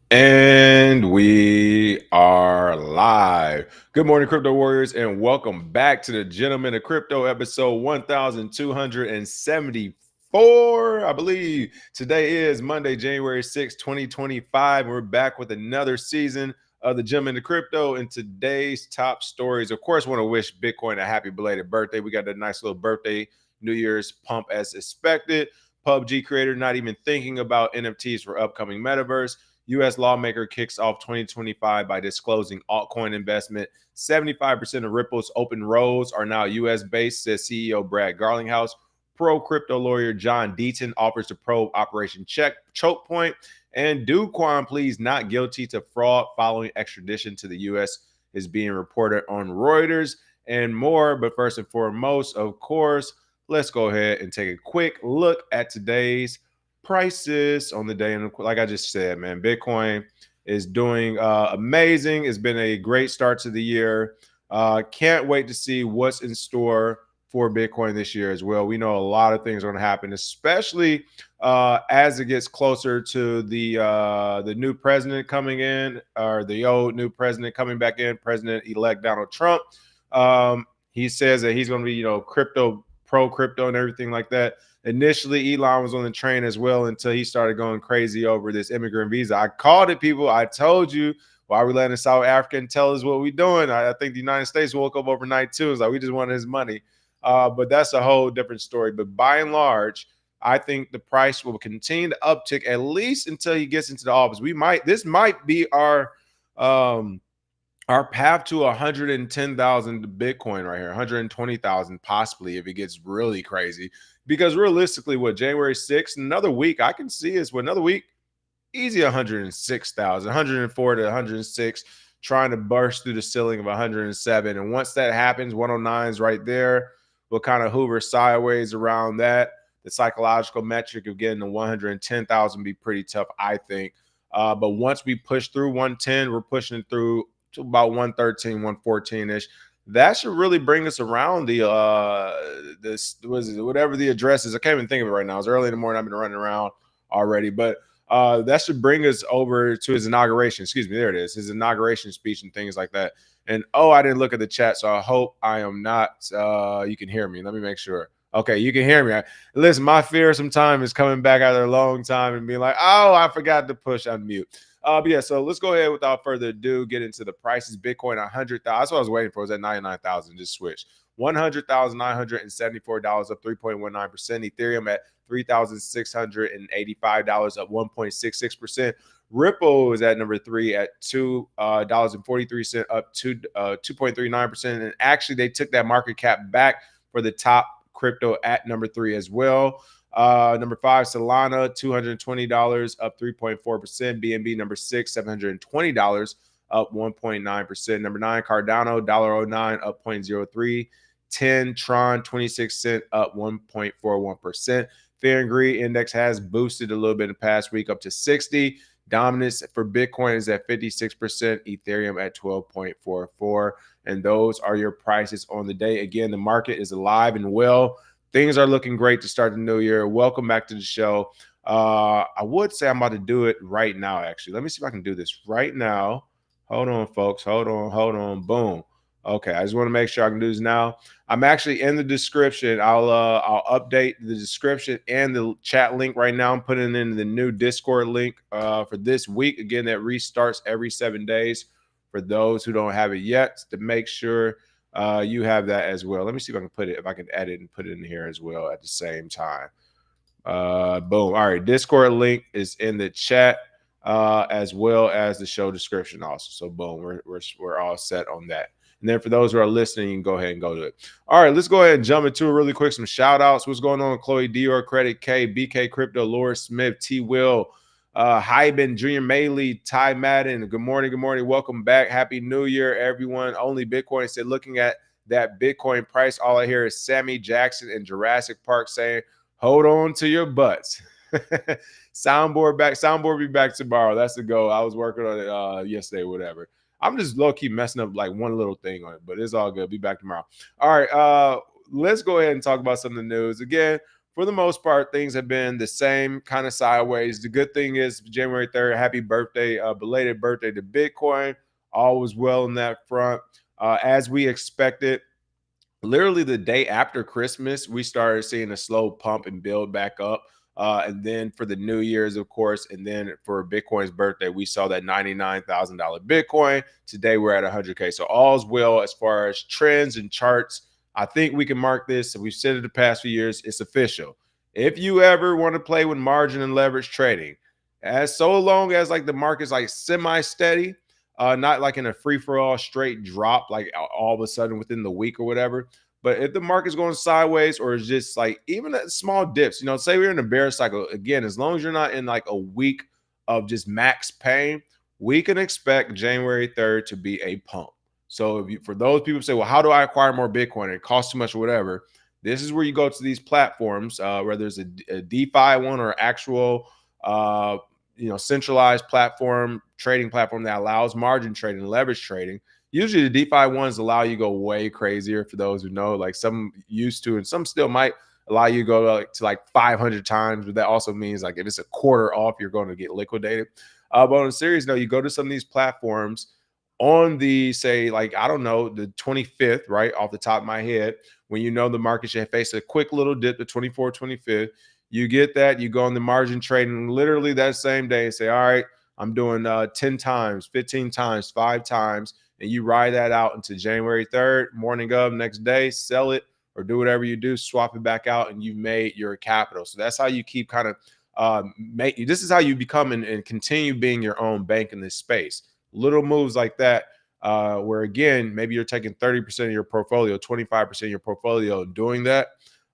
And we are live. Good morning, crypto warriors, and welcome back to the Gentlemen of Crypto episode 1274. I believe today is Monday, January 6th, 2025. We're back with another season of the Gentlemen of Crypto. And today's top stories, of course, want to wish Bitcoin a happy belated birthday. We got that nice little birthday New Year's pump as expected. PUBG creator not even thinking about NFTs for upcoming Metaverse. U.S. lawmaker kicks off 2025 by disclosing altcoin investment. 75% of Ripple's open roads are now U.S. based, says CEO Brad Garlinghouse. Pro crypto lawyer John Deaton offers to probe Operation Choke Point. And do Kwon please not guilty to fraud following extradition to the U.S. is being reported on Reuters and more. But first and foremost, of course, let's go ahead and take a quick look at today's prices on the day. And like I just said, man, Bitcoin is doing amazing. It's been a great start to the year. Can't wait to see what's in store for Bitcoin this year as well. We know a lot of things are going to happen, especially as it gets closer to the new president coming in, or the old new president coming back in, President-elect Donald Trump. He says that he's going to be, pro crypto and everything like that. Initially, Elon was on the train as well until he started going crazy over this immigrant visa. I called it, people. I told you, why are we letting a South African tell us what we're doing? I think the United States woke up overnight too. It's like we just wanted his money. But that's a whole different story. But by and large, I think the price will continue to uptick at least until he gets into the office. This might be our path to 110,000 Bitcoin right here, 120,000 possibly if it gets really crazy. Because realistically, what, January 6th, another week, I can see is another week, easy 106,000, 104 to 106, trying to burst through the ceiling of 107. And once that happens, 109 is right there. We'll kind of hover sideways around that. The psychological metric of getting to 110,000 be pretty tough, I think. But once we push through 110, we're pushing through to about 113, 114-ish. That should really bring us around the whatever the address is. I can't even think of it right now. It's early in the morning. I've been running around already, but that should bring us over to his inauguration. Excuse me, there it is. His inauguration speech and things like that. And I didn't look at the chat, so I hope I am not. You can hear me. Let me make sure. Okay, you can hear me. Listen, my fear sometimes is coming back after a long time and being like, oh, I forgot to push unmute. But yeah, so let's go ahead without further ado, get into the prices. Bitcoin, 100,000. That's what I was waiting for. It was at 99,000. Just switch. $100,974, up 3.19%. Ethereum at $3,685, up 1.66%. Ripple is at number 3 at $2.43, up 2.39%. And actually, they took that market cap back for the top crypto at number 3 as well. Number 5, Solana, $220, up 3.4%. BNB, number 6, $720, up 1.9%. Number 9, Cardano, $1.09, up 0.03. 10, Tron, 26 cents, up 1.41%. Fear and Greed Index has boosted a little bit in the past week, up to 60. Dominance for Bitcoin is at 56%, Ethereum at 12.44. And those are your prices on the day. Again, the market is alive and well. Things are looking great to start the new year. Welcome back to the show. I would say I'm about to do it right now, actually. Let me see if I can do this right now. Hold on, folks. Hold on. Boom. Okay, I just want to make sure I can do this now. I'm actually in the description. I'll update the description and the chat link right now. I'm putting in the new Discord link for this week. Again, that restarts every 7 days for those who don't have it yet, to make sure you have that as well. Let me see if I can edit and put it in here as well at the same time. Boom. All right, Discord link is in the chat as well as the show description also. So boom, we're all set on that. And then for those who are listening, you can go ahead and go to it. All right, let's go ahead and jump into it really quick. Some shout outs. What's going on? Chloe Dior, Credit K, BK Crypto, Laura Smith, T Will, Hyben, Junior Maley, Ty Madden. Good morning. Welcome back. Happy New Year, everyone. Only Bitcoin said, looking at that Bitcoin price, all I hear is Sammy Jackson and Jurassic Park saying, hold on to your butts. Soundboard be back tomorrow. That's the goal. I was working on it yesterday, whatever. I'm just low-key messing up like one little thing on it, but it's all good. Be back tomorrow. All right, let's go ahead and talk about some of the news. Again, for the most part, things have been the same kind of sideways. The good thing is January 3rd, happy birthday, belated birthday to Bitcoin. All was well in that front. As we expected, literally the day after Christmas, we started seeing a slow pump and build back up. And then for the New Year's, of course, and then for Bitcoin's birthday, we saw that $99,000 Bitcoin. Today we're at 100K. So all's well as far as trends and charts. I think we can mark this. And we've said it the past few years. It's official. If you ever want to play with margin and leverage trading, as so long as like the market's like semi-steady, not like in a free-for-all straight drop, like all of a sudden within the week or whatever. But if the market's going sideways or it's just like even at small dips, say we're in a bear cycle, again, as long as you're not in like a week of just max pain, we can expect January 3rd to be a pump. So for those people who say, well, how do I acquire more Bitcoin? It costs too much or whatever. This is where you go to these platforms, whether it's a DeFi one or actual centralized platform, trading platform that allows margin trading, leverage trading. Usually the DeFi ones allow you to go way crazier for those who know, like some used to, and some still might allow you to go to like 500 times. But that also means like if it's a quarter off, you're going to get liquidated. But on a serious note, you go to some of these platforms on the, say, like, I don't know, the 25th, right off the top of my head, when the market should face a quick little dip, the 24th, 25th, you get that, you go on the margin trading literally that same day and say, all right, I'm doing 10 times, 15 times, 5 times, and you ride that out into January 3rd, morning of, next day, sell it or do whatever you do, swap it back out, and you've made your capital. So that's how you keep kind of this is how you become and continue being your own bank in this space. Little moves like that, where again, maybe you're taking 30% of your portfolio, 25% of your portfolio, doing that.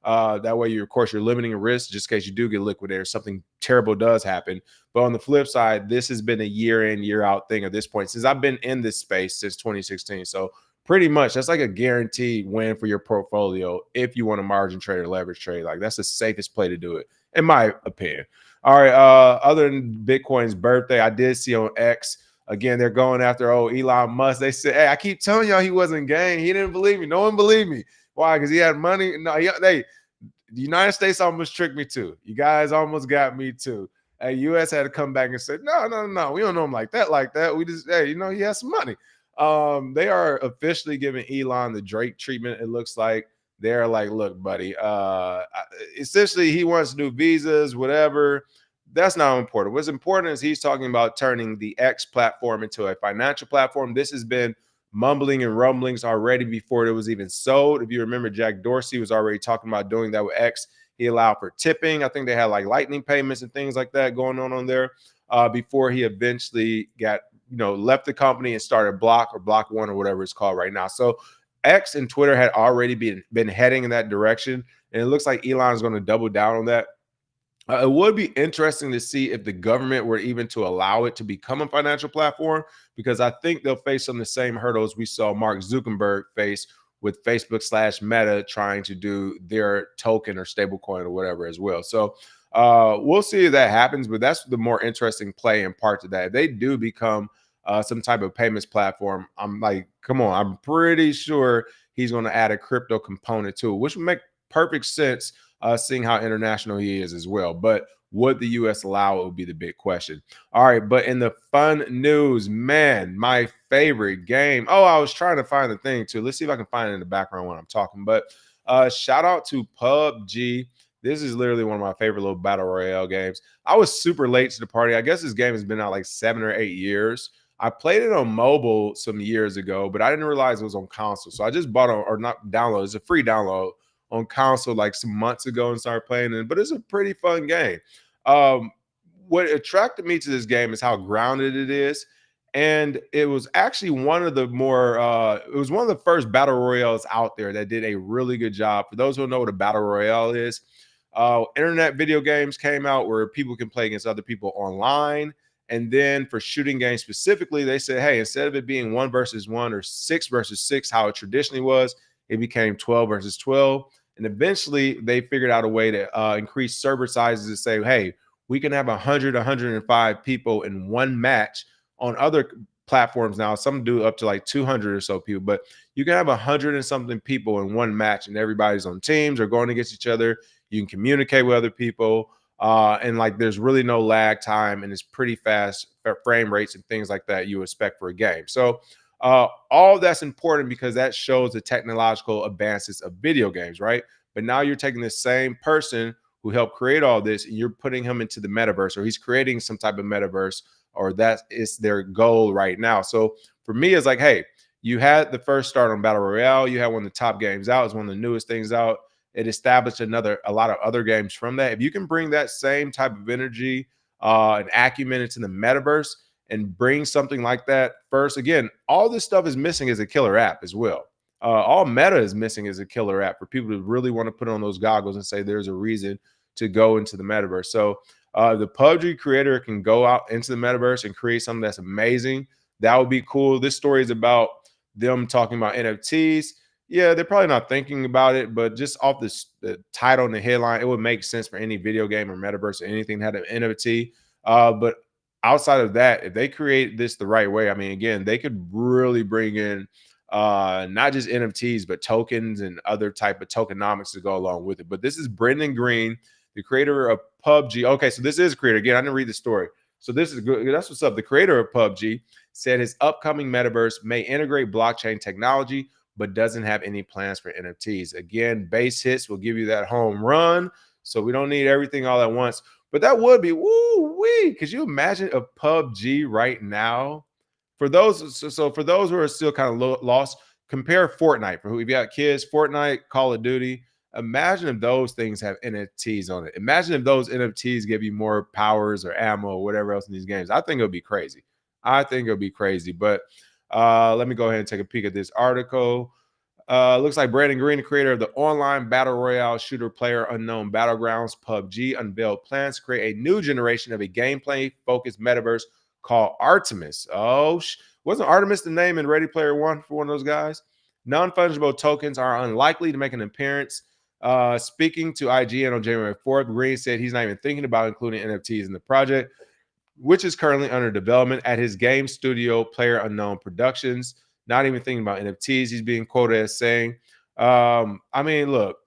That way, of course, you're limiting a risk just in case you do get liquidated or something terrible does happen. But on the flip side, this has been a year in, year out thing at this point since I've been in this space since 2016. So pretty much that's like a guaranteed win for your portfolio if you want to margin trade or leverage trade. Like that's the safest play to do it, in my opinion. All right. Other than Bitcoin's birthday, I did see on X. Again, they're going after Elon Musk. They said, hey, I keep telling y'all he wasn't gang. He didn't believe me. No one believed me. Why? Because he had money. No, the United States almost tricked me too. You guys almost got me too. Hey, U.S. had to come back and say, no. We don't know him like that. We just, hey, he has some money. They are officially giving Elon the Drake treatment. It looks like they're like, look, buddy, essentially he wants to do visas, whatever. That's not important. What's important is he's talking about turning the X platform into a financial platform. This has been mumbling and rumblings already before it was even sold. If you remember, Jack Dorsey was already talking about doing that with X. He allowed for tipping. I think they had like lightning payments and things like that going on there before he eventually got, left the company and started Block One or whatever it's called right now. So X and Twitter had already been heading in that direction. And it looks like Elon is going to double down on that. It would be interesting to see if the government were even to allow it to become a financial platform, because I think they'll face some of the same hurdles we saw Mark Zuckerberg face with Facebook/Meta trying to do their token or stablecoin or whatever as well. So we'll see if that happens, but that's the more interesting play and part to that. If they do become some type of payments platform, I'm like, come on, I'm pretty sure he's going to add a crypto component to it, which would make perfect sense. Seeing how international he is as well. But would the U.S. allow it would be the big question. All right, but in the fun news, man, my favorite game. Oh, I was trying to find the thing too. Let's see if I can find it in the background when I'm talking. But shout out to PUBG. This is literally one of my favorite little battle royale games. I was super late to the party. I guess this game has been out like 7 or 8 years. I played it on mobile some years ago, but I didn't realize it was on console. So I just bought it, or not download. It's a free download on console like some months ago and started playing it, but it's a pretty fun game. What attracted me to this game is how grounded it is. And it was actually one of the more, it was one of the first battle royales out there that did a really good job. For those who don't know what a battle royale is, internet video games came out where people can play against other people online. And then for shooting games specifically, they said, hey, instead of it being 1 versus 1 or 6 versus 6, how it traditionally was, it became 12 versus 12. And eventually they figured out a way to increase server sizes to say, hey, we can have 100, 105 people in one match. On other platforms now, some do up to like 200 or so people, but you can have 100 and something people in one match and everybody's on teams or going against each other. You can communicate with other people. And like there's really no lag time and it's pretty fast frame rates and things like that you expect for a game. So all that's important because that shows the technological advances of video games, right? But now you're taking the same person who helped create all this and you're putting him into the metaverse, or he's creating some type of metaverse, or that is their goal right now. So for me, it's like, hey, you had the first start on Battle Royale, you had one of the top games out, it's one of the newest things out. It established a lot of other games from that. If you can bring that same type of energy and acumen into the metaverse and bring something like that first, again, all this stuff is missing as a killer app as well. All Meta is missing as a killer app for people who really want to put on those goggles and say there's a reason to go into the metaverse. So the PUBG creator can go out into the metaverse and create something that's amazing. That would be cool. This story is about them talking about NFTs. Yeah, they're probably not thinking about it, but just off the title and the headline, it would make sense for any video game or metaverse or anything that had an NFT. But outside of that, if they create this the right way, I mean, again, they could really bring in not just NFTs, but tokens and other type of tokenomics to go along with it. But this is Brendan Green, the creator of PUBG. Okay, so this is a creator. Again, I didn't read the story. So this is good. That's what's up. The creator of PUBG said his upcoming metaverse may integrate blockchain technology, but doesn't have any plans for NFTs. Again, base hits will give you that home run. So we don't need everything all at once. But that would be woo-wee. Could you imagine a PUBG right now? For those, so for those who are still kind of lost, compare Fortnite. For who, if you got kids, Fortnite, Call of Duty. Imagine if those things have NFTs on it. Imagine if those NFTs give you more powers or ammo or whatever else in these games. I think it would be crazy. I think it would be crazy. But let me go ahead and take a peek at this article. Looks like Brandon Green, the creator of the online battle royale shooter Player Unknown Battlegrounds, PUBG, unveiled plans to create a new generation of a gameplay-focused metaverse called Artemis. Oh, wasn't Artemis the name in Ready Player One for one of those guys? Non-fungible tokens are unlikely to make an appearance. Speaking to IGN on January 4th, Green said he's not even thinking about including NFTs in the project, which is currently under development at his game studio, Player Unknown Productions. Not even thinking about NFTs. He's being quoted as saying, I mean, look,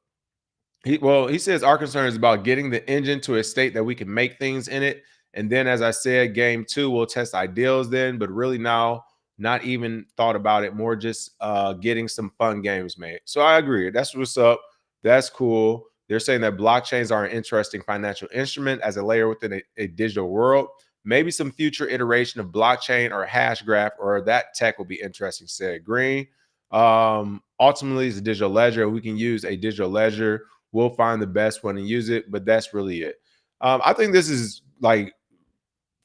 he says our concern is about getting the engine to a state that we can make things in it. And then, as I said, game 2, we'll test ideals then, but really now, not even thought about it, more just getting some fun games made. So I agree. That's what's up. That's cool. They're saying that blockchains are an interesting financial instrument as a layer within a digital world. Maybe some future iteration of blockchain or hash graph or that tech will be interesting, said Green. Ultimately, it's a digital ledger. We can use a digital ledger. We'll find the best one and use it, but that's really it. I think this is like,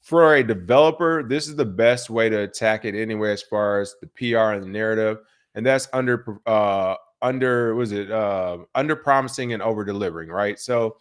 for a developer, this is the best way to attack it anyway, as far as the PR and the narrative. And that's under promising and over delivering, right? So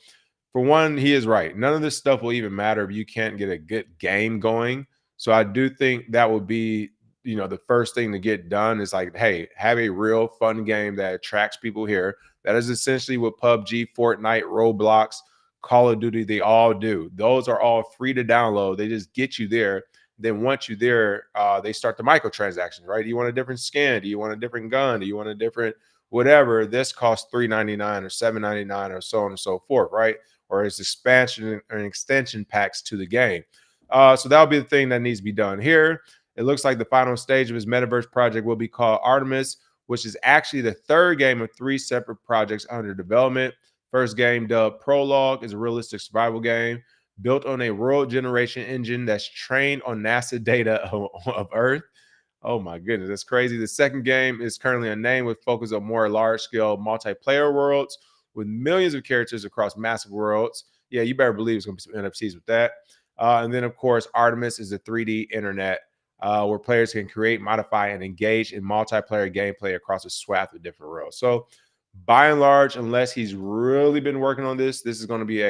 for one, he is right. None of this stuff will even matter if you can't get a good game going. So I do think that would be, the first thing to get done is like, hey, have a real fun game that attracts people here. That is essentially what PUBG, Fortnite, Roblox, Call of Duty, they all do. Those are all free to download. They just get you there. Then once you're there, they start the microtransactions, right? Do you want a different skin? Do you want a different gun? Do you want a different whatever? This costs $3.99 or $7.99 or so on and so forth, right? Or it's expansion and extension packs to the game. So that'll be the thing that needs to be done here. It looks like the final stage of his metaverse project will be called Artemis, which is actually the third game of 3 separate projects under development. First game, dubbed Prologue, is a realistic survival game built on a world generation engine that's trained on NASA data of Earth. Oh my goodness, that's crazy. The second game is currently unnamed, with focus on more large-scale multiplayer worlds with millions of characters across massive worlds. Yeah, you better believe it's going to be some NFTs with that. And then, of course, Artemis is a 3D internet where players can create, modify, and engage in multiplayer gameplay across a swath of different worlds. So, by and large, unless he's really been working on this, this is going to be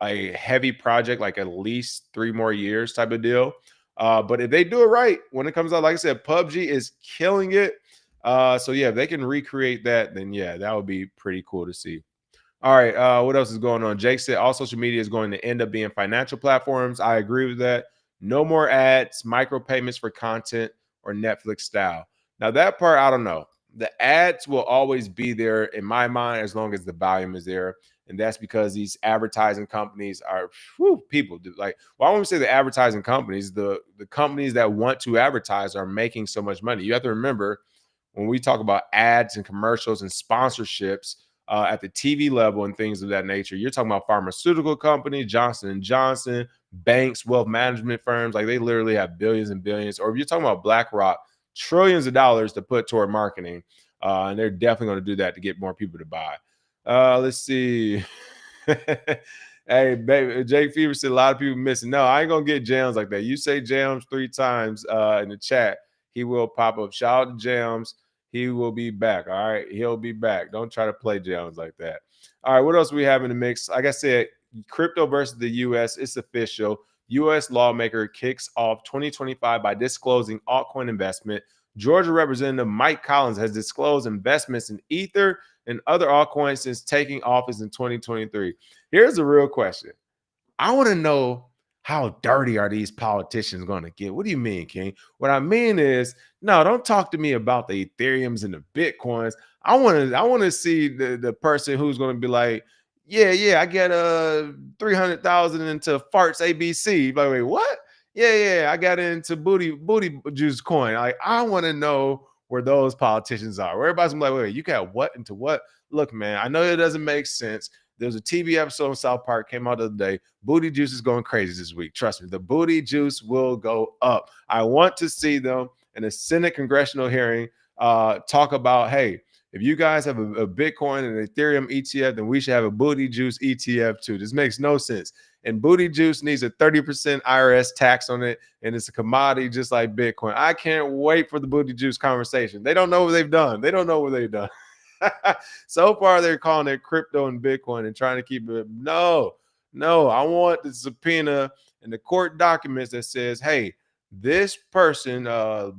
a heavy project, like at least 3 more years type of deal. But if they do it right, when it comes out, like I said, PUBG is killing it. So yeah, if they can recreate that, then yeah, that would be pretty cool to see. All right, what else is going on? Jake said all social media is going to end up being financial platforms. I agree with that. No more ads, micropayments for content, or Netflix style. Now that part, I don't know. The ads will always be there in my mind as long as the volume is there. And that's because these advertising companies are people do like, well, I won't say the advertising companies, the companies that want to advertise are making so much money. You have to remember when we talk about ads and commercials and sponsorships at the TV level and things of that nature, you're talking about pharmaceutical companies, Johnson and Johnson, banks, wealth management firms. Like they literally have billions and billions. Or if you're talking about BlackRock, trillions of dollars to put toward marketing, and they're definitely going to do that to get more people to buy. Let's see. Hey, baby, Jake Fever said a lot of people missing. No, I ain't gonna get jams like that. You say jams 3 times in the chat, he will pop up. Shout out to Jams. He will be back. All right. He'll be back. Don't try to play Jones like that. All right. What else we have in the mix? Like I said, crypto versus the US. It's official. US lawmaker kicks off 2025 by disclosing altcoin investment. Georgia Representative Mike Collins has disclosed investments in Ether and other altcoins since taking office in 2023. Here's the real question. I want to know, how dirty are these politicians going to get? What do you mean, King? What I mean is, no, don't talk to me about the Ethereums and the Bitcoins. I want to see the person who's going to be like, yeah, I get 300,000 into farts ABC. Like, wait, what? Yeah, I got into booty juice coin. Like, I want to know where those politicians are. Where everybody's gonna be like, wait, you got what into what? Look, man, I know it doesn't make sense. There's a TV episode on South Park came out the other day. Booty juice is going crazy this week. Trust me, the booty juice will go up. I want to see them in a Senate congressional hearing talk about, hey, if you guys have a Bitcoin and Ethereum ETF, then we should have a booty juice ETF too. This makes no sense. And booty juice needs a 30% IRS tax on it, and it's a commodity just like Bitcoin. I can't wait for the booty juice conversation. They don't know what they've done. They don't know what they've done. So far, they're calling it crypto and Bitcoin and trying to keep it. No, I want the subpoena and the court documents that says, hey, this person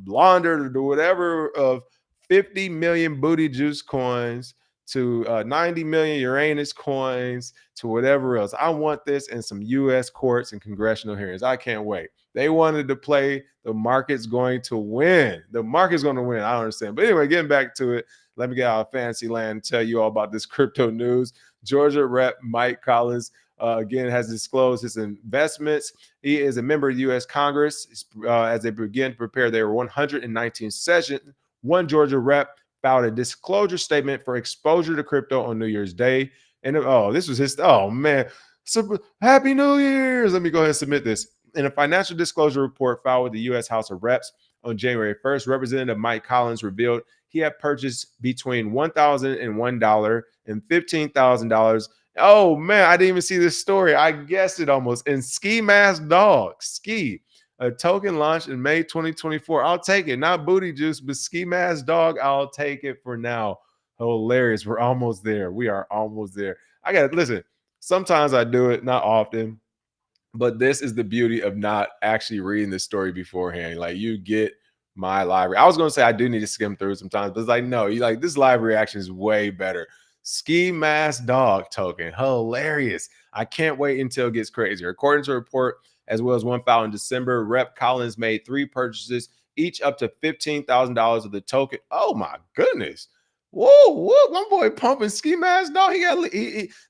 laundered or whatever of 50 million booty juice coins to 90 million Uranus coins to whatever else. I want this in some U.S. courts and congressional hearings. I can't wait. They wanted to play the market's going to win. The market's going to win. I don't understand. But anyway, getting back to it, let me get out of fancy land and tell you all about this crypto news. Georgia Rep. Mike Collins, again, has disclosed his investments. He is a member of the U.S. Congress as they begin to prepare their 119th session. One Georgia rep filed a disclosure statement for exposure to crypto on New Year's Day. And this was his, oh man, so Happy New Year's. Let me go ahead and submit this. In a financial disclosure report filed with the U.S. House of Reps on January 1st, Representative Mike Collins revealed he had purchased between $1,001 and $15,000. Oh man, I didn't even see this story. I guessed it almost. In Ski Mask Dog, Ski, a token launched in May 2024. I'll take it. Not booty juice, but Ski Mask Dog. I'll take it for now. Hilarious. We're almost there. We are almost there. I got to listen. Sometimes I do it, not often. But this is the beauty of not actually reading the story beforehand. Like, you get my live. I was going to say I do need to skim through sometimes, but it's like, no, you like, this live reaction is way better. Ski Mask Dog token. Hilarious. I can't wait until it gets crazier. According to a report, as well as one filed in December, Rep. Collins made 3 purchases, each up to $15,000 of the token. Oh my goodness. Whoa, my boy pumping Ski Mask Dog.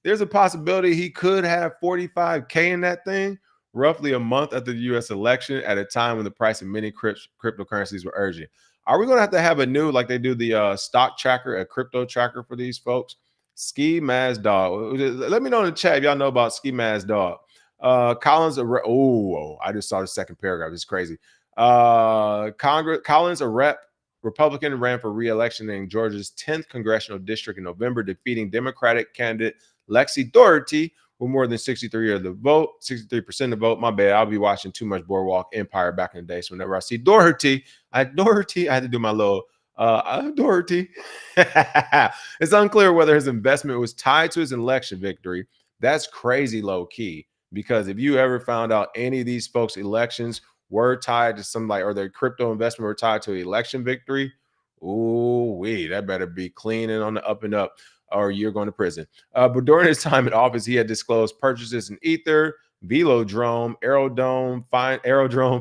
There's a possibility he could have 45K in that thing roughly a month after the U.S. election, at a time when the price of many cryptocurrencies were urgent. Are we going to have a new, like they do the stock tracker, a crypto tracker for these folks? Ski Mask Dog. Let me know in the chat if y'all know about Ski Mask Dog. Collins, I just saw the second paragraph. It's crazy. Collins, a rep, Republican, ran for re-election in Georgia's 10th congressional district in November, defeating Democratic candidate Lexi Doherty with more than 63% of the vote. My bad. I'll be watching too much Boardwalk Empire back in the day. So whenever I see Doherty, I had to do my little Doherty. It's unclear whether his investment was tied to his election victory. That's crazy low key, because if you ever found out any of these folks' elections were tied to some, like, or their crypto investment were tied to an election victory, that better be clean and on the up and up, or you're going to prison. But during his time in office, he had disclosed purchases in Ether, Velodrome, Aerodrome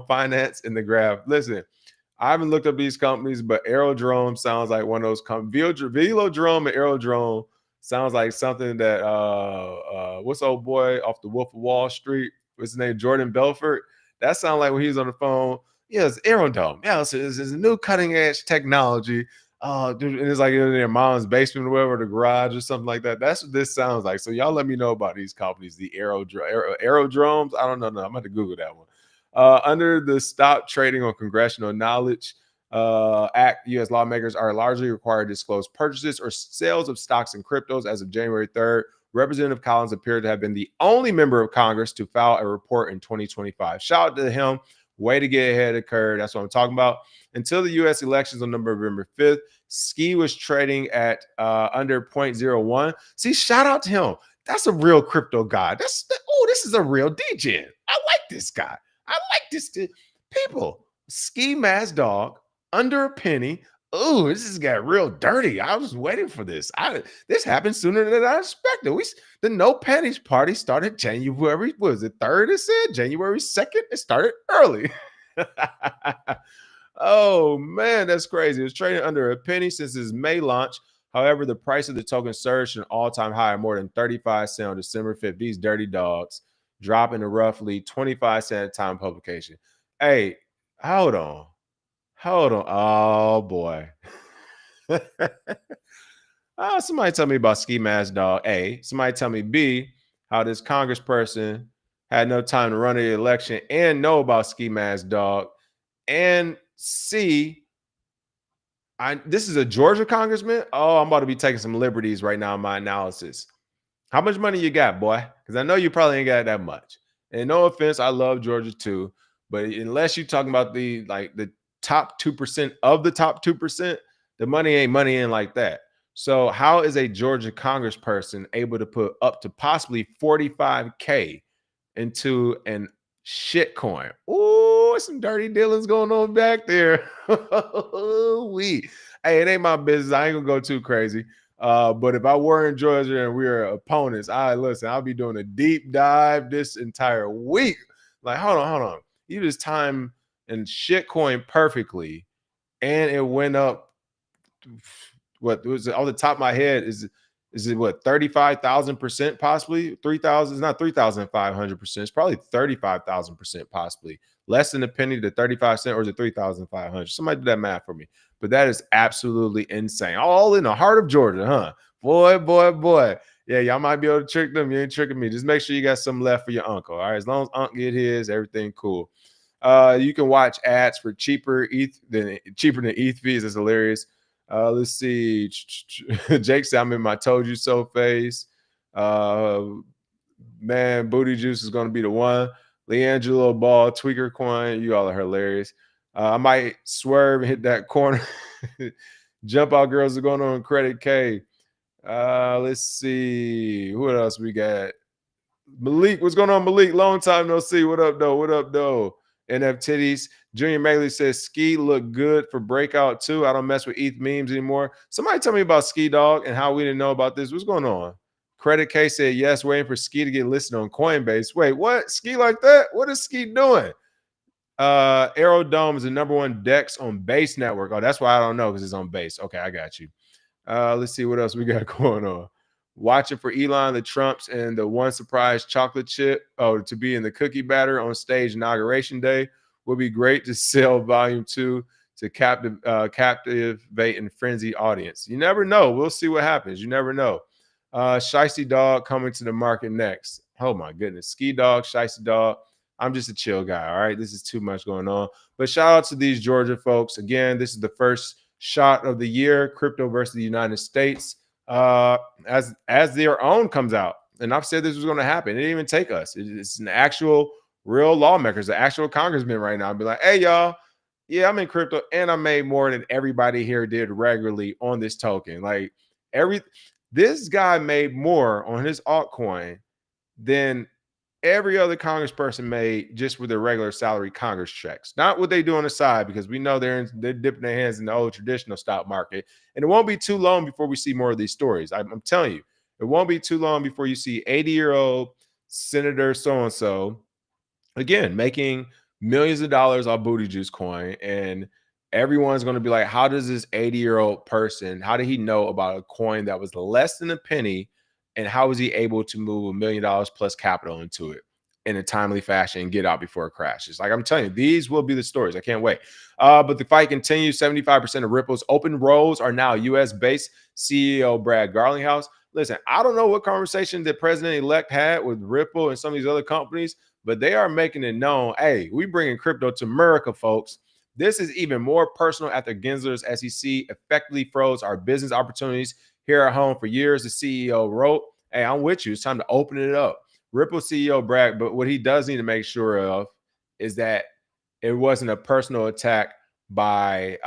Finance, in the graph. Listen, I haven't looked up these companies, but Aerodrome sounds like one of those companies. Velodrome and Aerodrome Sounds like something that what's old boy off the Wolf of Wall Street? What's his name? Jordan Belfort. That sounded like when he was on the phone. Yeah, it's Aerodome. Yeah, it's a new cutting edge technology. Dude, and it's like in their mom's basement or whatever, the garage or something like that. That's what this sounds like. So y'all let me know about these companies, the aerodromes. I don't know. No, I'm going to Google that one. Under the Stop Trading on Congressional Knowledge Act, U.S. lawmakers are largely required to disclose purchases or sales of stocks and cryptos. As of January 3rd, Representative Collins appeared to have been the only member of Congress to file a report in 2025. Shout out to him. Way to get ahead of the curve. That's what I'm talking about. Until the U.S. elections on November 5th, Ski was trading at under 0.01. See, shout out to him. That's a real crypto guy. This is a real DJ. I like this guy. I like this. People, Ski Mask Dog, under a penny. Oh, this has got real dirty. I was waiting for this. This happened sooner than I expected. The No Pennies party started January, was it 3rd? It said January 2nd. It started early. Oh man, that's crazy. It was trading under a penny since its May launch. However, the price of the token surged to an all-time high of more than 35 cents on December 5th. These dirty dogs dropping to roughly 25 cents at time of publication. Hey, hold on. Oh boy. Somebody tell me about Ski Mask Dog. A. Somebody tell me B, how this congressperson had no time to run the election and know about Ski Mask Dog. And C, this is a Georgia congressman. Oh, I'm about to be taking some liberties right now in my analysis. How much money you got, boy? Because I know you probably ain't got that much. And no offense, I love Georgia too, but unless you're talking about the top 2% of the top 2%, the money ain't money in like that. So how is a Georgia congressperson able to put up to possibly 45K into an shit coin? Oh, some dirty dealings going on back there. Hey, it ain't my business. I ain't gonna go too crazy. But if I were in Georgia and we were opponents, I'll be doing a deep dive this entire week. Like, hold on. You just time and shitcoin perfectly, and it went up. What was it on the top of my head? Is it what 35,000% possibly? 3,000? It's not 3,500%. It's probably 35,000% possibly. Less than a penny to 35 cents, or is it 3,500? Somebody do that math for me. But that is absolutely insane. All in the heart of Georgia, huh? Boy. Yeah, y'all might be able to trick them. You ain't tricking me. Just make sure you got some left for your uncle. All right, as long as Unc get his, everything cool. You can watch ads for cheaper than ETH fees. It's hilarious. Let's see. Jake said, I'm in my told you so phase. Man, Booty Juice is going to be the one. Leangelo Ball, Tweaker Coin, you all are hilarious. I might swerve and hit that corner. Jump out girls are going on Credit K. Let's see. What else we got? Malik, what's going on, Malik? Long time no see. What up, though? NF Titties. Junior Magley says Ski look good for breakout too. I don't mess with ETH memes anymore. Somebody tell me about Ski Dog and how we didn't know about this. What's going on? Credit K said yes, waiting for Ski to get listed on Coinbase. Wait, what? Ski like that? What is Ski doing? Aerodome is the #1 DEX on Base Network. Oh, that's why I don't know, because it's on Base. Okay, I got you. Let's see what else we got going on. Watching for Elon, the Trumps, and the one surprise chocolate chip to be in the cookie batter on stage inauguration day. Would be great to sell volume 2 to captivate and frenzy audience. You never know. We'll see what happens. You never know. Shiesty Dog coming to the market next. Oh my goodness. Ski Dog, Shiesty Dog. I'm just a chill guy. All right. This is too much going on. But shout out to these Georgia folks. Again, this is the first shot of the year. Crypto versus the United States. As their own comes out. And I've said this was going to happen. It didn't even take us. It's an actual real lawmakers, the actual congressman right now. Be like, hey, y'all. Yeah, I'm in crypto and I made more than everybody here did regularly on this token. Like this guy made more on his altcoin than every other congressperson made just with their regular salary Congress checks. Not what they do on the side, because we know they're dipping their hands in the old traditional stock market. And it won't be too long before we see more of these stories. I'm telling you, it won't be too long before you see 80-year-old Senator so-and-so, again, making millions of dollars off Booty Juice coin and everyone's going to be like, how does this 80-year-old person, how did he know about a coin that was less than a penny? And how was he able to move $1 million plus capital into it in a timely fashion and get out before it crashes? Like I'm telling you, these will be the stories. I can't wait. But the fight continues. 75% of Ripple's open roles are now US-based. CEO Brad Garlinghouse. Listen, I don't know what conversation the president-elect had with Ripple and some of these other companies, but they are making it known, hey, we bringing crypto to America, folks. This is even more personal after Gensler's SEC effectively froze our business opportunities here at home for years. The CEO wrote, hey, I'm with you. It's time to open it up. Ripple CEO Brad, but what he does need to make sure of is that it wasn't a personal attack by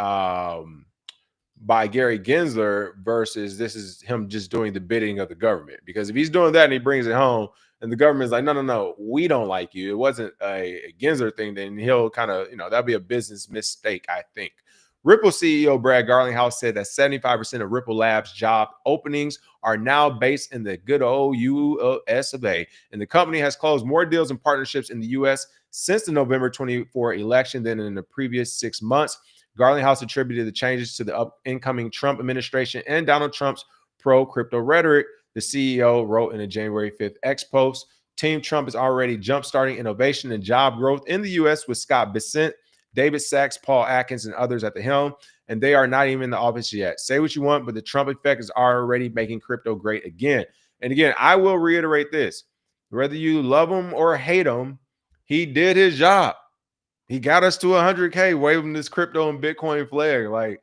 Gary Gensler versus this is him just doing the bidding of the government. Because if he's doing that and he brings it home and the government's like, no, we don't like you, it wasn't a Gensler thing, then he'll kind of, that'll be a business mistake, I think. Ripple CEO Brad Garlinghouse said that 75% of Ripple Labs job openings are now based in the good old US of A. And the company has closed more deals and partnerships in the US since the November 24 election than in the previous 6 months. Garlinghouse attributed the changes to the incoming Trump administration and Donald Trump's pro-crypto rhetoric. The CEO wrote in a January 5th X post, Team Trump is already jumpstarting innovation and job growth in the U.S. with Scott Bessent, David Sachs, Paul Atkins, and others at the helm, and they are not even in the office yet. Say what you want, but the Trump effect is already making crypto great again. And again, I will reiterate this. Whether you love him or hate him, he did his job. He got us to 100K waving this crypto and Bitcoin flag. Like,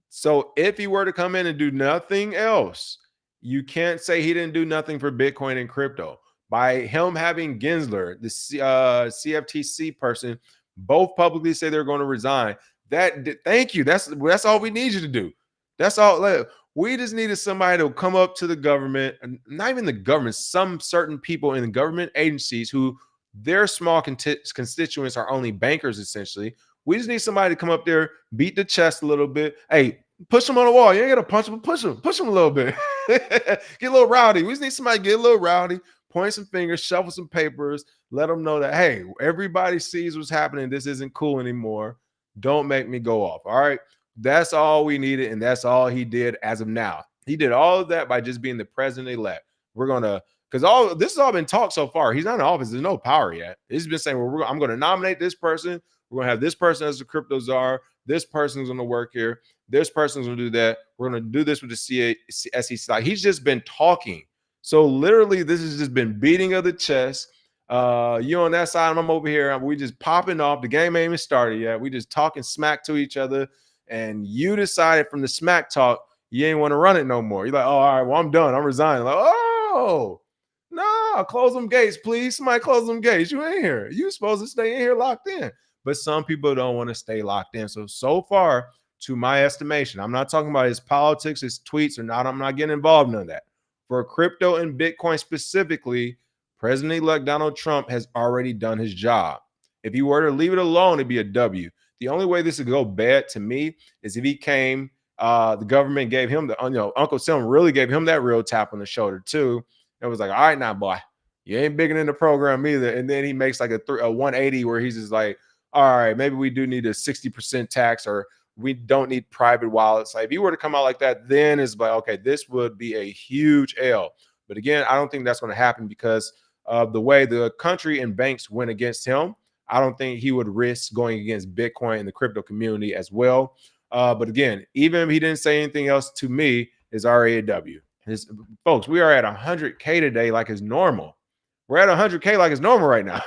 so if he were to come in and do nothing else, you can't say he didn't do nothing for Bitcoin and crypto. By him having Gensler, the CFTC person, both publicly say they're going to resign. Thank you. That's all we need you to do. That's all. Like, we just needed somebody to come up to the government, and not even the government, some certain people in the government agencies who their small constituents are only bankers, essentially. We just need somebody to come up there, beat the chest a little bit. Hey, push them on the wall. You ain't got to punch them, push them a little bit. Get a little rowdy. We just need somebody to get a little rowdy, point some fingers, shuffle some papers, let them know that, hey, everybody sees what's happening. This isn't cool anymore. Don't make me go off. All right. That's all we needed. And that's all he did as of now. He did all of that by just being the president-elect. We're going to, because this has all been talked so far. He's not in office. There's no power yet. He's been saying, well, I'm going to nominate this person. We're going to have this person as the crypto czar. This person's going to work here. This person's going to do that. We're going to do this with the SEC. Like, he's just been talking. So literally, this has just been beating of the chest. You on that side, I'm over here. We just popping off. The game ain't even started yet. We just talking smack to each other. And you decided from the smack talk, you ain't want to run it no more. You're like, oh, all right, well, I'm done. I'm resigning. Like, oh. No, close them gates, please. Somebody close them gates. You ain't here. You supposed to stay in here locked in. But some people don't want to stay locked in. So far, to my estimation, I'm not talking about his politics, his tweets, or not. I'm not getting involved in none of that. For crypto and Bitcoin specifically, President-elect Donald Trump has already done his job. If he were to leave it alone, it'd be a W. The only way this would go bad to me is if he came, the government gave him Uncle Sam really gave him that real tap on the shoulder too. It was like, all right, now, boy, you ain't bigging in the program either. And then he makes like a 180 where he's just like, all right, maybe we do need a 60% tax, or we don't need private wallets. Like, if he were to come out like that, then it's like, okay, this would be a huge L. But again, I don't think that's going to happen because of the way the country and banks went against him. I don't think he would risk going against Bitcoin and the crypto community as well. But again, even if he didn't say anything else, to me, is already a W. Folks, we are at 100K today like it's normal. We're at 100K like it's normal right now.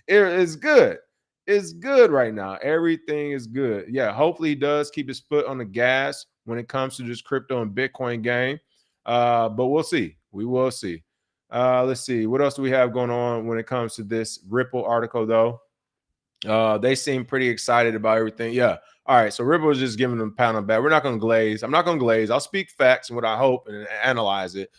It's good. It's good right now. Everything is good. Yeah, hopefully he does keep his foot on the gas when it comes to this crypto and Bitcoin game. But we'll see. We will see. Let's see. What else do we have going on when it comes to this Ripple article, though? They seem pretty excited about everything. Yeah. All right. So Ripple is just giving them a pound on the back. We're not going to glaze. I'm not going to glaze. I'll speak facts and what I hope and analyze it.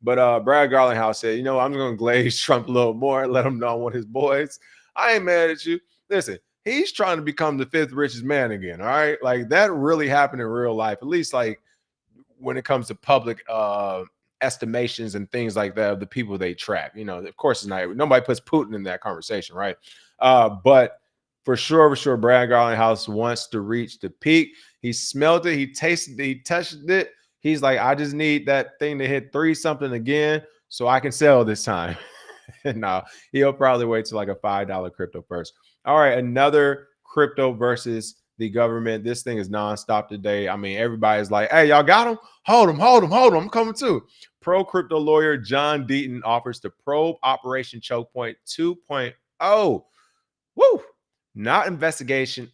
But Brad Garlinghouse said, I'm going to glaze Trump a little more and let him know I want his boys. I ain't mad at you. Listen, he's trying to become the 5th richest man again. All right. Like, that really happened in real life, at least like when it comes to public estimations and things like that of the people they track. Of course, it's not, nobody puts Putin in that conversation, right? But For sure. Brad Garlinghouse wants to reach the peak. He smelled it. He tasted it. He touched it. He's like, I just need that thing to hit 3 something again so I can sell this time. No, he'll probably wait till like a $5 crypto first. All right, another crypto versus the government. This thing is nonstop today. I mean, everybody's like, hey, y'all got him? Hold him. I'm coming too. Pro crypto lawyer John Deaton offers to probe Operation Choke Point 2.0. Woo! Not investigating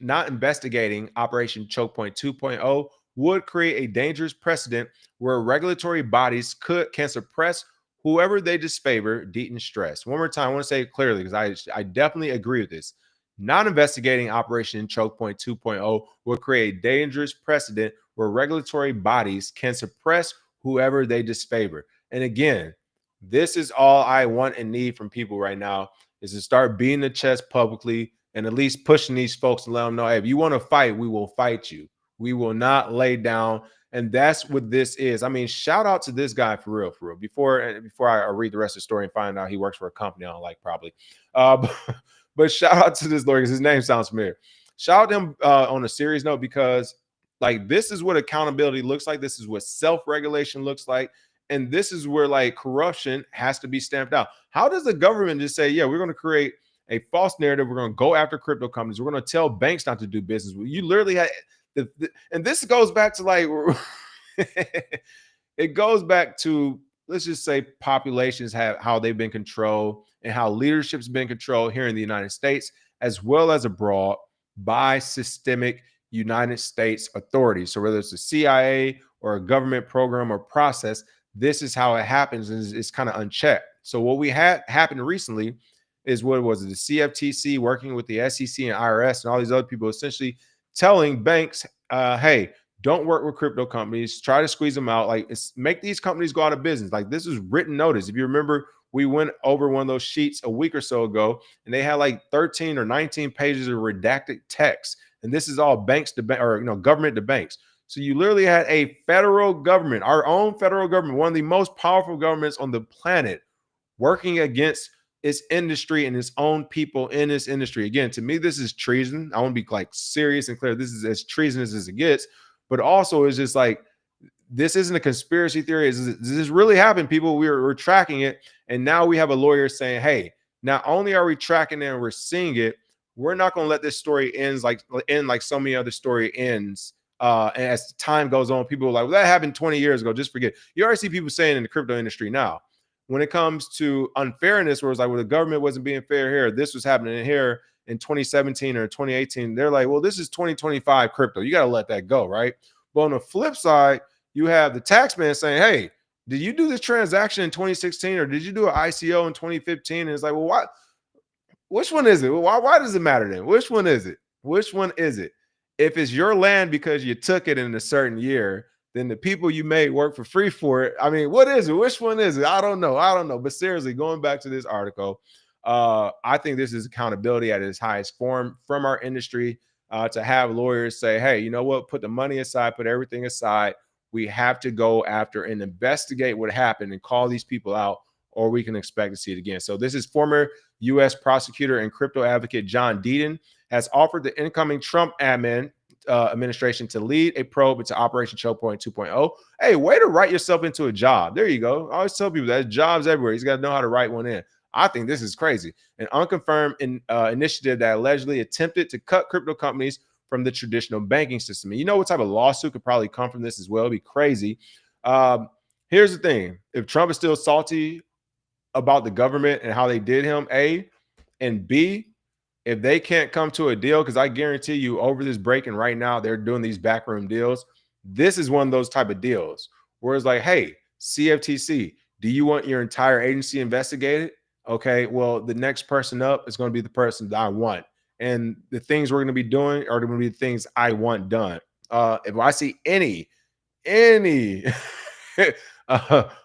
Operation Choke Point 2.0 would create a dangerous precedent where regulatory bodies can suppress whoever they disfavor, Deaton stressed. One more time, I want to say it clearly because I definitely agree with this. Not investigating Operation Choke Point 2.0 will create a dangerous precedent where regulatory bodies can suppress whoever they disfavor. And again, this is all I want and need from people right now is to start beating the chest publicly and at least pushing these folks to let them know, hey, if you want to fight, we will fight you. We will not lay down. And that's what this is. I mean, shout out to this guy for real, for real. Before I read the rest of the story and find out he works for a company I don't like probably. But shout out to this lawyer because his name sounds familiar. Shout out to him on a serious note because like this is what accountability looks like. This is what self-regulation looks like. And this is where like corruption has to be stamped out. How does the government just say, yeah, we're going to create a false narrative. We're going to go after crypto companies. We're going to tell banks not to do business. You literally had and this goes back to like, it goes back to, let's just say populations have how they've been controlled and how leadership's been controlled here in the United States, as well as abroad by systemic United States authorities. So whether it's the CIA or a government program or process, this is how it happens and it's kind of unchecked. So what we had happened recently is what was it? The CFTC working with the SEC and IRS and all these other people essentially telling banks, hey, don't work with crypto companies, try to squeeze them out. Like make these companies go out of business. Like this is written notice. If you remember, we went over one of those sheets a week or so ago and they had like 13 or 19 pages of redacted text. And this is all banks to government to banks. So you literally had a federal government, our own federal government, one of the most powerful governments on the planet, working against its industry and its own people in this industry. Again, to me, this is treason. I want to be like serious and clear. This is as treasonous as it gets, but also it's just like, this isn't a conspiracy theory. This really happened, people. We're tracking it. And now we have a lawyer saying, hey, not only are we tracking it and we're seeing it, we're not going to let this story end like so many other story ends. And as time goes on, people are like, well, that happened 20 years ago. Just forget. You already see people saying in the crypto industry now, when it comes to unfairness, where it's like, well, the government wasn't being fair here, this was happening here in 2017 or 2018. They're like, well, this is 2025 crypto. You got to let that go, right? But on the flip side, you have the tax man saying, hey, did you do this transaction in 2016 or did you do an ICO in 2015? And it's like, well, why? Which one is it? Why does it matter then? Which one is it? Which one is it? If it's your land because you took it in a certain year, then the people you made work for free for it. I mean, what is it? Which one is it? I don't know. But seriously, going back to this article, I think this is accountability at its highest form from our industry to have lawyers say, hey, you know what? Put the money aside, put everything aside. We have to go after and investigate what happened and call these people out, or we can expect to see it again. So this is former U.S. prosecutor and crypto advocate John Deaton has offered the incoming Trump administration to lead a probe into Operation Choke Point 2.0. Hey, way to write yourself into a job. There you go. I always tell people that jobs everywhere. He's got to know how to write one in. I think this is crazy. An unconfirmed initiative that allegedly attempted to cut crypto companies from the traditional banking system. And you know what type of lawsuit could probably come from this as well? It'd be crazy. Here's the thing. If Trump is still salty about the government and how they did him, A, and B, if they can't come to a deal, because I guarantee you over this break and right now they're doing these backroom deals. This is one of those type of deals where it's like, hey, CFTC, do you want your entire agency investigated? Okay, well, the next person up is going to be the person that I want. And the things we're going to be doing are going to be the things I want done. If I see any, well,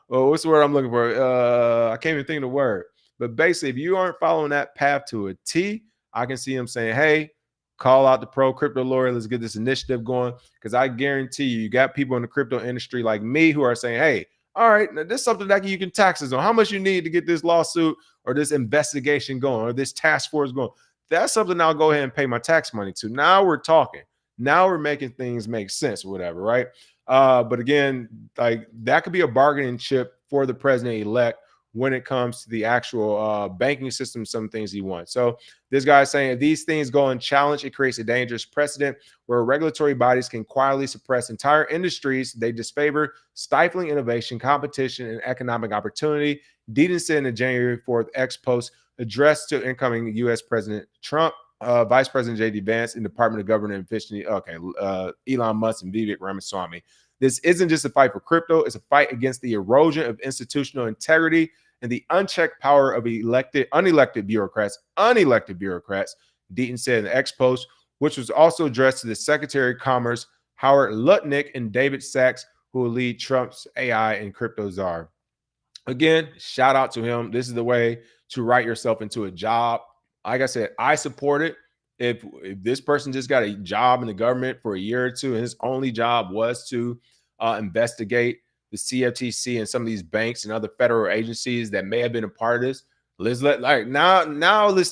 what's the word I'm looking for? I can't even think of the word. But basically, if you aren't following that path to a T, I can see him saying, hey, call out the pro crypto lawyer. Let's get this initiative going. Because I guarantee you got people in the crypto industry like me who are saying, hey, all right, now this is something that you can tax us on. How much you need to get this lawsuit or this investigation going or this task force going? that's something I'll go ahead and pay my tax money to. Now we're talking. Now we're making things make sense or whatever, right? But again, like that could be a bargaining chip for the president elect when it comes to the actual banking system, some things he wants. So this guy is saying if these things go unchallenged, it creates a dangerous precedent where regulatory bodies can quietly suppress entire industries they disfavor, stifling innovation, competition, and economic opportunity. Deaton said in the January 4th X post addressed to incoming U.S. President Trump, Vice President J.D. Vance, and Department of Government and Efficiency, Elon Musk and Vivek Ramaswamy. This isn't just a fight for crypto. It's a fight against the erosion of institutional integrity and the unchecked power of unelected bureaucrats, Deaton said in the X post, which was also addressed to the Secretary of Commerce, Howard Lutnick, and David Sachs, who will lead Trump's AI and crypto czar. Again, shout out to him. This is the way to write yourself into a job. Like I said, I support it. If this person just got a job in the government for a year or two and his only job was to investigate the CFTC and some of these banks and other federal agencies that may have been a part of this, let's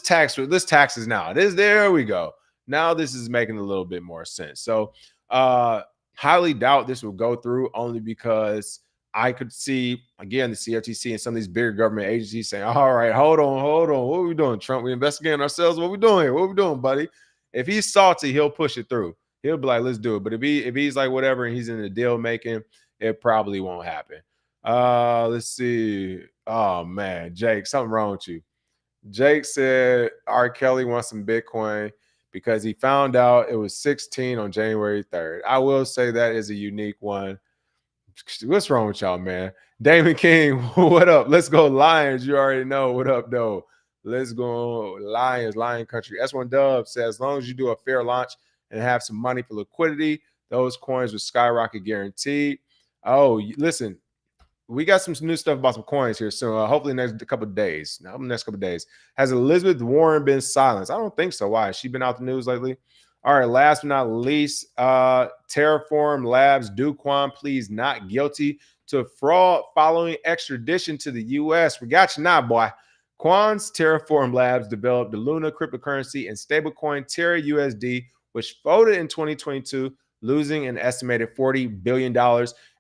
taxes now. There we go. Now this is making a little bit more sense. So highly doubt this will go through, only because I could see, again, the CFTC and some of these bigger government agencies saying, all right, hold on. What are we doing, Trump? We investigating ourselves? What are we doing here? What are we doing, buddy? If he's salty, he'll push it through. He'll be like, let's do it. But if he's like whatever and he's in the deal making, it probably won't happen. Let's see. Oh, man, Jake, something wrong with you. Jake said R. Kelly wants some Bitcoin because he found out it was 16 on January 3rd. I will say that is a unique one. What's wrong with y'all, man? Damon King, what up? Let's go Lions. You already know. What up, though? Let's go Lions, Lion Country. S1 Dub says, as long as you do a fair launch and have some money for liquidity, those coins will skyrocket guaranteed. Oh, listen, we got some new stuff about some coins here soon. Hopefully next couple of days. Has Elizabeth Warren been silenced? I don't think so. Why? Has she been out the news lately? All right, last but not least, Terraform Labs, Kwon pleads not guilty to fraud following extradition to the U.S. We got you now, boy. Kwon's Terraform Labs developed the Luna cryptocurrency and stablecoin Terra USD, which folded in 2022, losing an estimated $40 billion.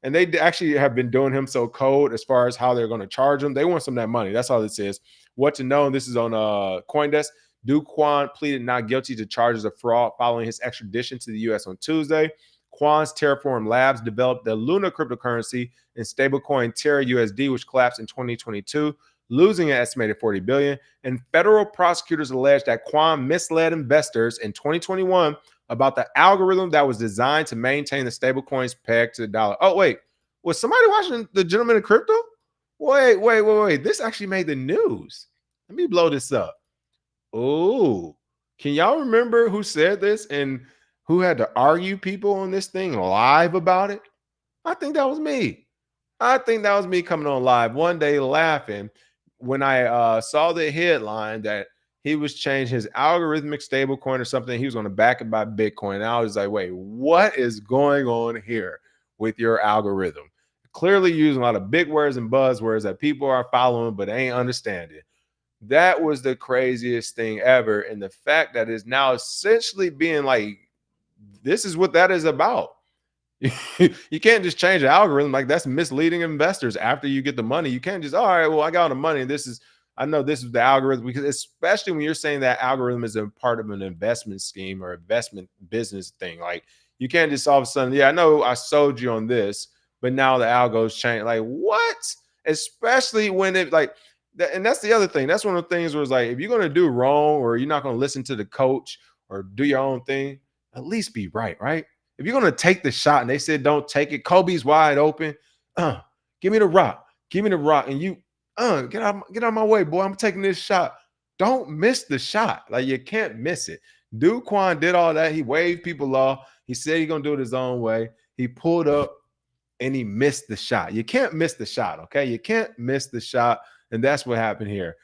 And they actually have been doing him so cold as far as how they're going to charge him. They want some of that money. That's all this is. What to know, this is on CoinDesk. Kwon pleaded not guilty to charges of fraud following his extradition to the U.S. on Tuesday. Kwon's Terraform Labs developed the Luna cryptocurrency and stablecoin Terra USD, which collapsed in 2022, losing an estimated $40 billion. And federal prosecutors alleged that Kwon misled investors in 2021 about the algorithm that was designed to maintain the stablecoins pegged to the dollar. Oh, wait. Was somebody watching The Gentleman in Crypto? Wait. This actually made the news. Let me blow this up. Oh, can y'all remember who said this and who had to argue people on this thing live about it? I think that was me. Coming on live one day laughing when I saw the headline that he was changing his algorithmic stablecoin or something. He was going to back it by Bitcoin. And I was like, wait, what is going on here with your algorithm? Clearly using a lot of big words and buzzwords that people are following, but ain't understanding. That was the craziest thing ever. And the fact that it's now essentially being like, this is what that is about. You can't just change the algorithm. Like, that's misleading investors after you get the money. You can't just, all right, well, I got all the money. I know this is the algorithm, because especially when you're saying that algorithm is a part of an investment scheme or investment business thing. Like, you can't just all of a sudden, yeah, I know I sold you on this, but now the algo's changed. Like, what? Especially when it like, and that's the other thing. That's one of the things where it's like, if you're going to do wrong or you're not going to listen to the coach or do your own thing, at least be right? If you're going to take the shot and they said don't take it, Kobe's wide open. Give me the rock. And you get out my way, boy. I'm taking this shot. Don't miss the shot. Like, you can't miss it. Kwon did all that. He waved people off. He said he's going to do it his own way. He pulled up and he missed the shot. You can't miss the shot, okay? You can't miss the shot. And that's what happened here.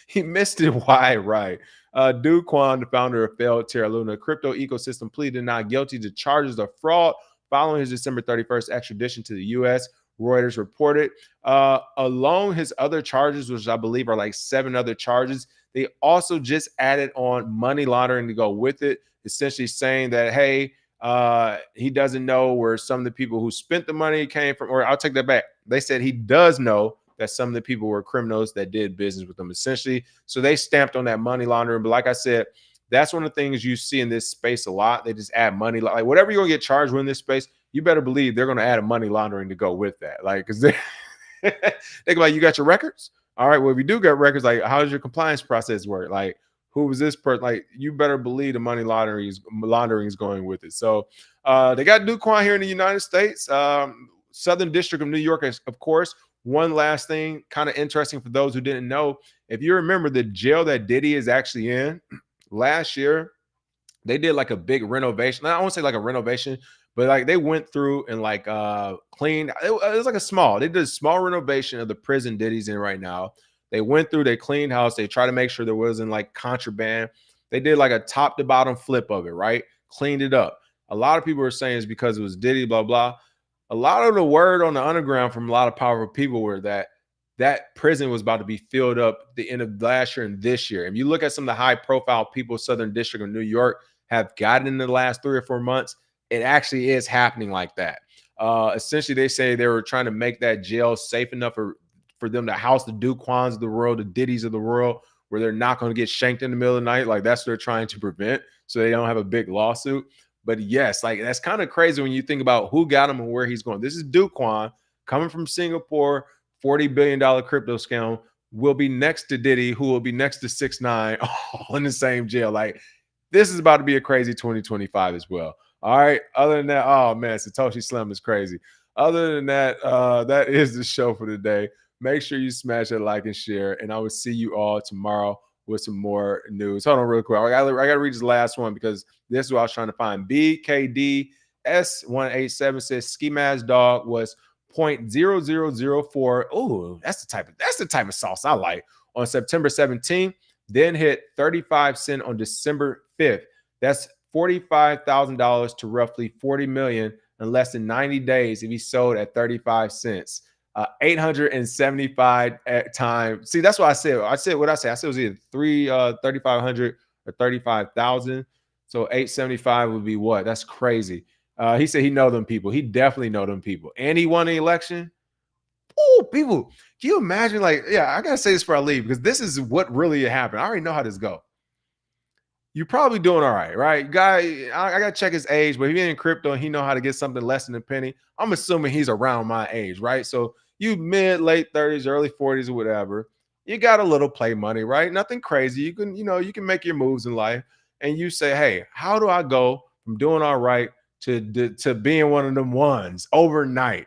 He missed it wide right. Kwon, the founder of failed Terra Luna crypto ecosystem, pleaded not guilty to charges of fraud following his December 31st extradition to the U.S. Reuters reported. Along his other charges, which I believe are like 7 other charges, they also just added on money laundering to go with it, essentially saying that, hey, he doesn't know where some of the people who spent the money came from, or I'll take that back. They said he does know that some of the people were criminals that did business with them, essentially. So they stamped on that money laundering. But like I said, that's one of the things you see in this space a lot. They just add money, like whatever you're gonna get charged with in this space, you better believe they're gonna add a money laundering to go with that. Like, because they they go like, you got your records? All right, well, if you do get records, like, how does your compliance process work? Like, who was this person? Like, you better believe the money laundering is going with it. So they got Kwon here in the United States, Southern District of New York, of course. One last thing, kind of interesting for those who didn't know, if you remember the jail that Diddy is actually in, last year they did like a big renovation. I won't say like a renovation, but like they went through and like cleaned. It was like they did a small renovation of the prison Diddy's in right now. They went through, they cleaned house, they tried to make sure there wasn't like contraband. They did like a top to bottom flip of it, right? Cleaned it up. A lot of people are saying it's because it was Diddy, blah blah. A lot of the word on the underground from a lot of powerful people were that prison was about to be filled up at the end of last year and this year. If you look at some of the high profile people, Southern District of New York have gotten in the last 3 or 4 months, it actually is happening like that. Essentially, they say they were trying to make that jail safe enough for them to house the Kwons of the world, the Diddies of the world, where they're not going to get shanked in the middle of the night. Like, that's what they're trying to prevent, so they don't have a big lawsuit. But yes, like, that's kind of crazy when you think about who got him and where he's going. This is Kwon coming from Singapore, $40 billion crypto scam, will be next to Diddy, who will be next to 6ix9ine, all in the same jail. Like, this is about to be a crazy 2025 as well. All right. Other than that, oh man, Satoshi Slim is crazy. Other than that, that is the show for today. Make sure you smash that like and share, and I will see you all tomorrow with some more news. Hold on real quick. I gotta read this last one because this is what I was trying to find. BKDS187 says Ski Mask Dog was 0.0004. Oh, that's the type of sauce I like. On September 17th, then hit 35 cents on December 5th. That's $45,000 to roughly 40 million in less than 90 days if he sold at 35 cents. 875 times. See, that's what I said. I said what I said. I said it was either 3,500 or 35,000. So 875 would be what? That's crazy. He said he know them people. He definitely know them people. And he won the election. Oh, people, can you imagine? Like, yeah, I gotta say this before I leave because this is what really happened. I already know how this go. You're probably doing all right, right? Guy, I gotta check his age, but if he's in crypto and he know how to get something less than a penny, I'm assuming he's around my age, right? So you mid, late 30s, early 40s, or whatever. You got a little play money, right? Nothing crazy. You can make your moves in life, and you say, hey, how do I go from doing all right to being one of them ones overnight?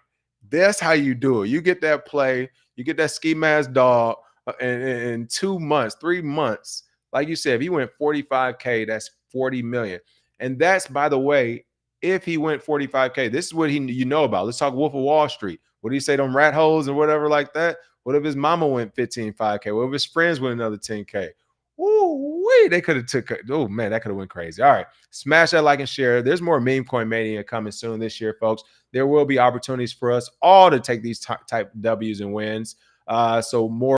That's how you do it. You get that play, you get that ski mask dog in 2 months, 3 months. Like you said, if he went 45K, that's 40 million. And that's, by the way, if he went 45K, this is what you know about. Let's talk Wolf of Wall Street. What do you say, them rat holes and whatever like that? What if his mama went 5K? What if his friends went another 10K? Ooh, they could have took. Oh man, that could have went crazy. All right, smash that like and share. There's more meme coin mania coming soon this year, folks. There will be opportunities for us all to take these type W's and wins. So more.